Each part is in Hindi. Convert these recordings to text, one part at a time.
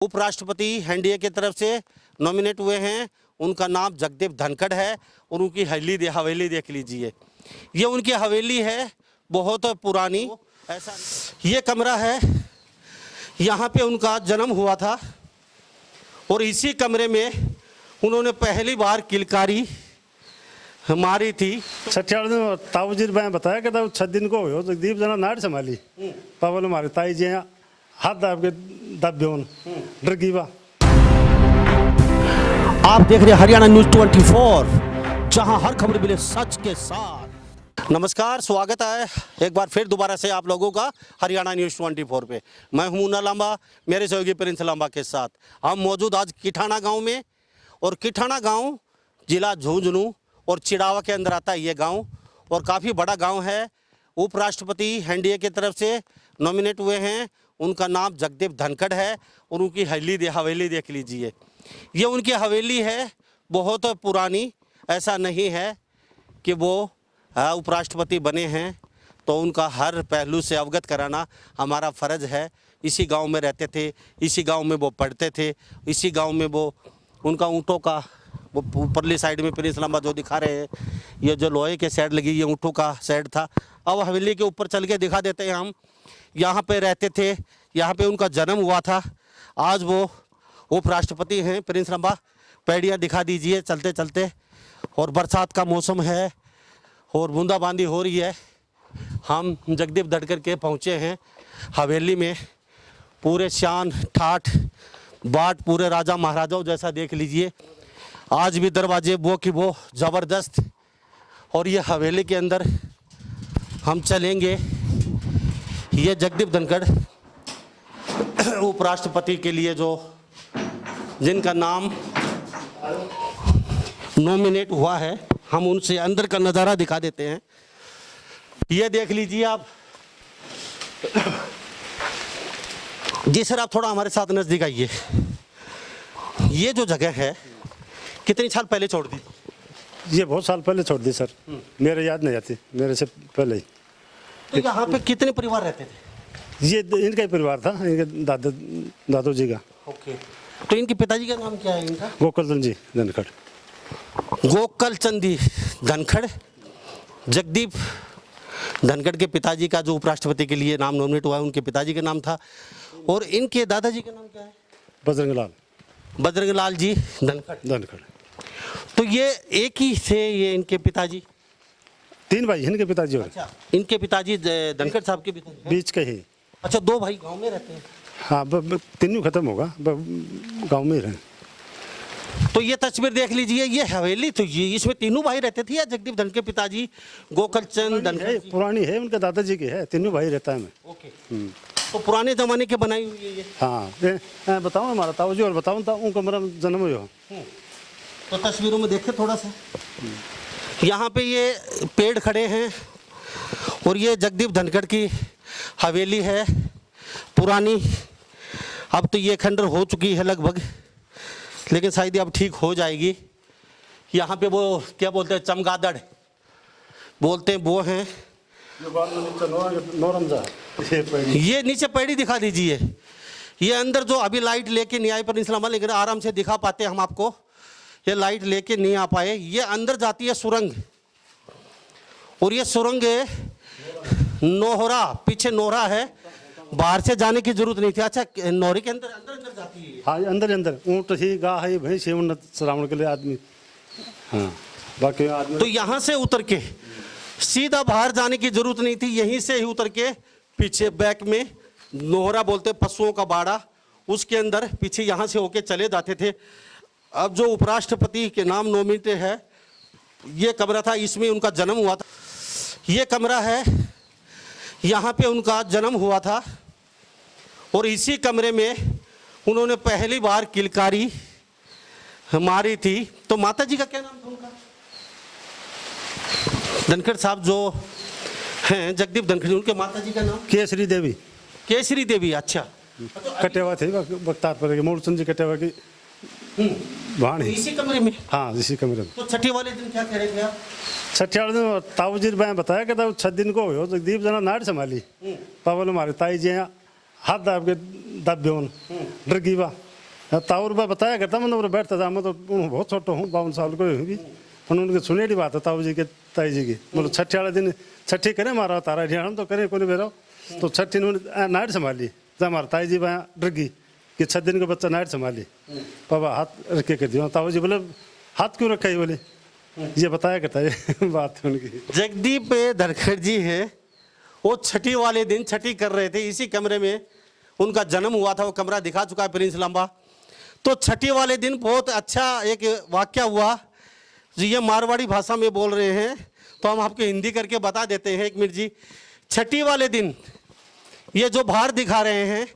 उपराष्ट्रपति एनडीए की तरफ से नॉमिनेट हुए हैं। उनका नाम जगदीप धनखड़ है और उनकी हवेली देख लीजिए। ये उनकी हवेली है, बहुत पुरानी। ऐसा ये कमरा है, यहाँ पे उनका जन्म हुआ था और इसी कमरे में उन्होंने पहली बार किलकारी मारी थी। 66 दिन ताऊजी मैं बताया कि 6 दिन को हो जगदीप जना नाड़ संभाली पावल मारे ताई जी हाथ दाब के दब्योन डरगीवा। आप देख रहे हैं हरियाणा न्यूज 24, जहां हर खबर मिले सच के साथ। नमस्कार, स्वागत है एक बार फिर दोबारा से आप लोगों का हरियाणा न्यूज 24 पे। मैं हूं मुन्ना लांबा, मेरे सहयोगी प्रिंस लांबा के साथ। हम मौजूद आज किठाना गांव में, और किठाना गांव जिला झुंझुनू और चिड़ावा के अंदर आता है ये गांव, और काफ़ी बड़ा गांव है। उपराष्ट्रपति एनडीए की तरफ से नॉमिनेट हुए हैं। उनका नाम जगदीप धनखड़ है और उनकी हवेली देख लीजिए। ये उनकी हवेली है, बहुत पुरानी। ऐसा नहीं है कि वो उपराष्ट्रपति बने हैं तो उनका हर पहलू से अवगत कराना हमारा फ़र्ज़ है। इसी गांव में रहते थे, इसी गांव में वो पढ़ते थे, इसी गांव में वो उनका ऊँटों का वो ऊपरली साइड में प्रिंस लांबा जो दिखा रहे हैं, ये जो लोहे के साइड लगी ये ऊँटों का साइड था। अब हवेली के ऊपर चल के दिखा देते हैं हम। यहाँ पे रहते थे, यहाँ पे उनका जन्म हुआ था। आज वो उपराष्ट्रपति हैं। प्रिंस लांबा पैड़ियाँ दिखा दीजिए चलते चलते। और बरसात का मौसम है और बूंदाबांदी हो रही है। हम जगदीप धनखड़ के पहुँचे हैं हवेली में। पूरे शान ठाठ बाट पूरे राजा महाराजाओं जैसा देख लीजिए। आज भी दरवाजे वो की वो ज़बरदस्त। और ये हवेली के अंदर हम चलेंगे। ये जगदीप धनखड़ उपराष्ट्रपति के लिए जो जिनका नाम नॉमिनेट हुआ है, हम उनसे अंदर का नज़ारा दिखा देते हैं। ये देख लीजिए आप। जी सर, आप थोड़ा हमारे साथ नज़दीक आइए। ये जो जगह है कितने साल पहले छोड़ दी? ये बहुत साल पहले छोड़ दी सर, मेरे याद नहीं आती, मेरे से पहले ही। तो यहाँ पे कितने परिवार रहते थे? ये इनका ही परिवार था, इनके दादू जी का। ओके। तो इनके पिताजी का नाम क्या है इनका? गोकुल चंद जी धनखड़। गोकुल चंद धनखड़, जगदीप धनखड़ के पिताजी का जो उपराष्ट्रपति के लिए नाम नॉमिनेट हुआ है उनके पिताजी का नाम था। और इनके दादाजी का नाम क्या है? बजरंग लाल जी धनखड़। तो ये एक ही थे ये इनके पिताजी? 3 भाई इनके पिताजी। अच्छा, इनके पिताजी धनखड़ साहब के पिताजी बीच के ही। अच्छा, 2 भाई गांव में रहते हैं? हाँ, तीनों खत्म होगा, गांव में ही रहे। तो ये तस्वीर देख लीजिए, ये हवेली तो ये इसमें तीनों भाई रहते थे या जगदीप धनखड़ के पिताजी गोकुल चंद धनखड़? पुरानी है, उनके दादाजी की है, तीनों भाई रहता है। मैं ओके। तो पुराने जमाने के बनाई हुई है ये? हाँ, बताऊँ हमारा ताऊजी और बताऊँ तो उनको मेरा जन्म हुआ। तो तस्वीरों में देखे थोड़ा सा। यहाँ पे ये पेड़ खड़े हैं और ये जगदीप धनखड़ की हवेली है पुरानी। अब तो ये खंडर हो चुकी है लगभग, लेकिन शायद अब ठीक हो जाएगी। यहाँ पे वो क्या बोलते हैं, चमगादड़ बोलते हैं, वो हैं। ये नीचे पैड़ी दिखा दीजिए। ये अंदर जो अभी लाइट लेके नहीं आई पर इस्लाम, लेकिन आराम से दिखा पाते हम आपको। ये लाइट लेके नहीं आ पाए। ये अंदर जाती है सुरंग, और ये सुरंग नोहरा, पीछे नोहरा है, बाहर से जाने की जरूरत नहीं थी। अच्छा, नोहरे के अंदर अंदर जाती है? हाँ, अंदर ऊँट ही गाय है, भैंस है, उन्नत श्रावण के लिए आदमी। हाँ, बाकी आदमी। तो यहाँ से उतर के सीधा बाहर जाने की जरूरत नहीं थी। यहीं से ही उतर के पीछे बैक में नोहरा बोलते पशुओं का बाड़ा, उसके अंदर पीछे यहाँ से होके चले जाते थे। अब जो उपराष्ट्रपति के नाम नॉमिनेट है, ये कमरा था, इसमें उनका जन्म हुआ था। ये कमरा है, यहाँ पे उनका जन्म हुआ था और इसी कमरे में उन्होंने पहली बार किलकारी मारी थी। तो माता जी का क्या नाम था उनका? धनखड़ साहब जो हैं जगदीप धनखड़, उनके माता जी का नाम? केसरी देवी। केसरी देवी। अच्छा, कटेवा थे बख्तारपुर के, मोड़ चंद जी कटेवा की वाण है। इसी कमरे में? हाँ, इसी कमरे में। तो छठी वाले दिन क्या कह रहे थे आप? 66 दिन ताऊजी मैं बताया कि 6 दिन को हो जगदीप जना नाड़ संभाली पावल मारे ताई जी हाथ दाब के दब्योन डरगीवा। ताऊर भाई बताया करता मतलब बैठता था मैं तो बहुत छोटा हूँ 52 साल को भी पर उनके सुनेड़ी बात है ताऊ जी के ताई जी की मतलब छठी वाले दिन छठी करे मारा तारा हरियाणा तो करे कोई बेरो तो छठी ने नाइट संभाली जब हमारा ताई जी वहाँ डर गई कि 6 दिन का बच्चा नाइट संभाली पापा हाथ रख के कर दिया ताऊ जी बोले हाथ क्यों रखा है बोले ये बताया करता है बात है उनकी। जगदीप धनखड़ जी है, वो छठी वाले दिन छठी कर रहे थे, इसी कमरे में उनका जन्म हुआ था, वो कमरा दिखा चुका है प्रिंस लांबा। तो छठी वाले दिन बहुत अच्छा एक वाक्य हुआ, ये मारवाड़ी भाषा में बोल रहे हैं तो हम आपको हिंदी करके बता देते हैं। 1 मिनट जी। छठी वाले दिन ये जो भार दिखा रहे हैं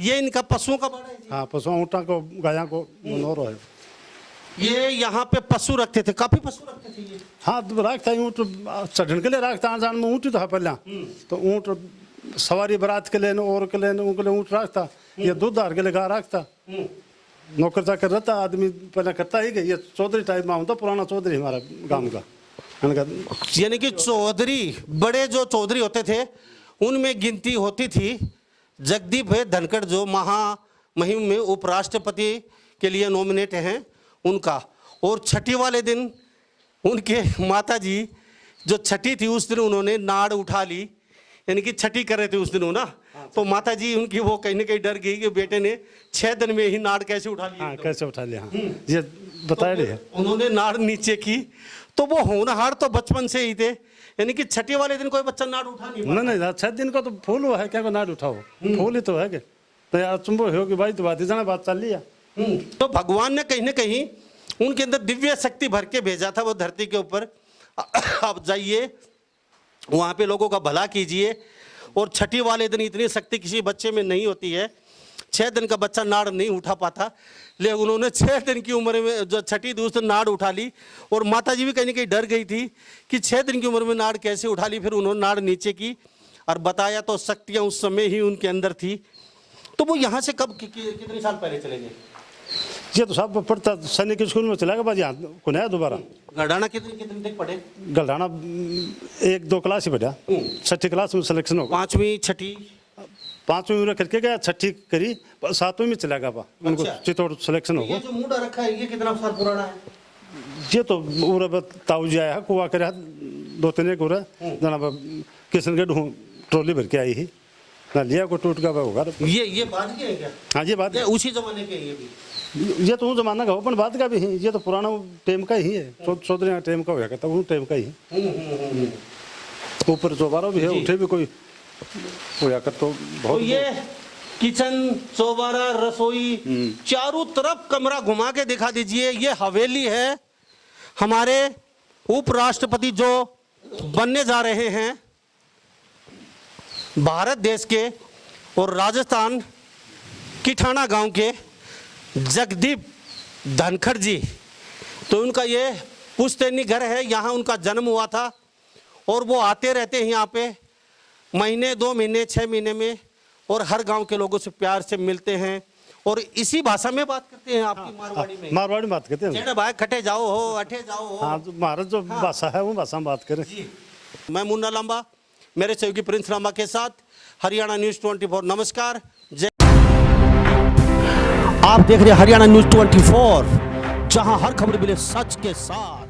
ये इनका पशुओं का भार है जी? हाँ पशु ऊँटा को गाया को मनोरो है। ये यहाँ पे पशु रखते थे, काफी पशु रखते थे ये। हाँ तो रखता ऊँट चढ़ने के लिए रखता आन जान में ऊँट ही था पहले तो ऊँट सवारी बारात के लिए और के लिए उनके लिए ऊँट रखता ये दूध दार के लिए गाय रखता नौकर चाकर रहता आदमी पहले करता ही ये चौधरी टाइप में होता पुराना चौधरी हमारा गांव का यानी कि चौधरी बड़े जो चौधरी होते थे उनमें गिनती होती थी। जगदीप धनखड़ जो महामहिम में उपराष्ट्रपति के लिए नॉमिनेट हैं उनका, और छठी वाले दिन उनके माता जी जो छठी थी उस दिन उन्होंने नाड़ उठा ली, यानी कि छठी कर रहे थे उस दिन ना, तो माता जी उनकी वो कहीं ना कहीं डर गई कि बेटे ने 6 दिन में ही नाड़ कैसे उठा लिया। हाँ कैसे उठा लिया हाँ ये बताया तो है उन्होंने नाड़ नीचे की, तो वो होनहार तो बचपन से ही थे, यानी कि छठी वाले दिन कोई बच्चा नाड़ उठा नहीं पाता। नहीं 6 दिन का तो फूल हुआ है क्या को नाड़ उठाओ फूल ही तो है कि तो यार चुंबो हो कि भाई तो बात जाना बात चल लिया। तो भगवान ने कहीं ना कहीं उनके अंदर दिव्य शक्ति भर के भेजा था वो धरती के ऊपर, आप जाइए वहाँ पे लोगों का भला कीजिए। और छठी वाले दिन इतनी शक्ति किसी बच्चे में नहीं होती है, 6 दिन का बच्चा नाड़ नहीं उठा पाता, लेकिन उन्होंने 6 दिन की उम्र में जो छठी दूसरी नाड़ उठा ली, और माता जी भी कहीं ना कहीं डर गई थी कि 6 दिन की उम्र में नाड़ कैसे उठा ली। फिर उन्होंने नाड़ नीचे की और बताया तो शक्तियाँ उस समय ही उनके अंदर थी। तो वो यहाँ से कब कितने साल पहले चले गए? ये तो सब पढ़ता सैनिक स्कूल में चला गया बाजी यहाँ को नया दोबारा गढ़ाना कितने तक पढ़े? गलढाना 1-2 क्लास ही पढ़ा, 6ठी क्लास में सिलेक्शन होगा, 5वीं 6ठी 5वीं में करके गया 6ठी करी 7वीं में चला गया उनको चित्तौड़ सिलेक्शन होगा। ये जो मुंडा रखा है ये कितना साल पुराना है? ये तो पूरा ताऊ जी आया है कुआ करे 2-3 एक हो जना किशनगढ़ ट्रॉली भर के आई ही ना लिया को टूट गया होगा। ये बाद के है क्या? हाँ ये बात उसी जमाने के ये भी? ये तो वो जमाना का अपन बात का भी है, ये तो पुराना टाइम का ही है, चौधरी टाइम का होया करता वो टाइम का ही ऊपर चौबारा भी है उठे भी कोई होया कर तो बहुत। तो ये किचन चौबारा रसोई चारों तरफ कमरा घुमा के दिखा दीजिए। ये हवेली है हमारे उपराष्ट्रपति जो बनने जा रहे हैं भारत देश के, और राजस्थान किठाना गांव के जगदीप धनखड़ जी, तो उनका ये पुश्तैनी घर है, यहाँ उनका जन्म हुआ था और वो आते रहते हैं यहाँ पे महीने 2 महीने 6 महीने में, और हर गांव के लोगों से प्यार से मिलते हैं और इसी भाषा में बात करते हैं आपकी मारवाड़ी में। मारवाड़ी में बात करते हैं जेठा भाई खटे जाओ हो अठे जाओ हो। हाँ तो महाराज जो भाषा है वो भाषा में बात करें। मैं मुन्ना लांबा मेरे सहयोगी प्रिंस लांबा के साथ हरियाणा न्यूज़ 24। नमस्कार, जय। आप देख रहे हैं हरियाणा न्यूज़ 24, जहां हर खबर मिले सच के साथ।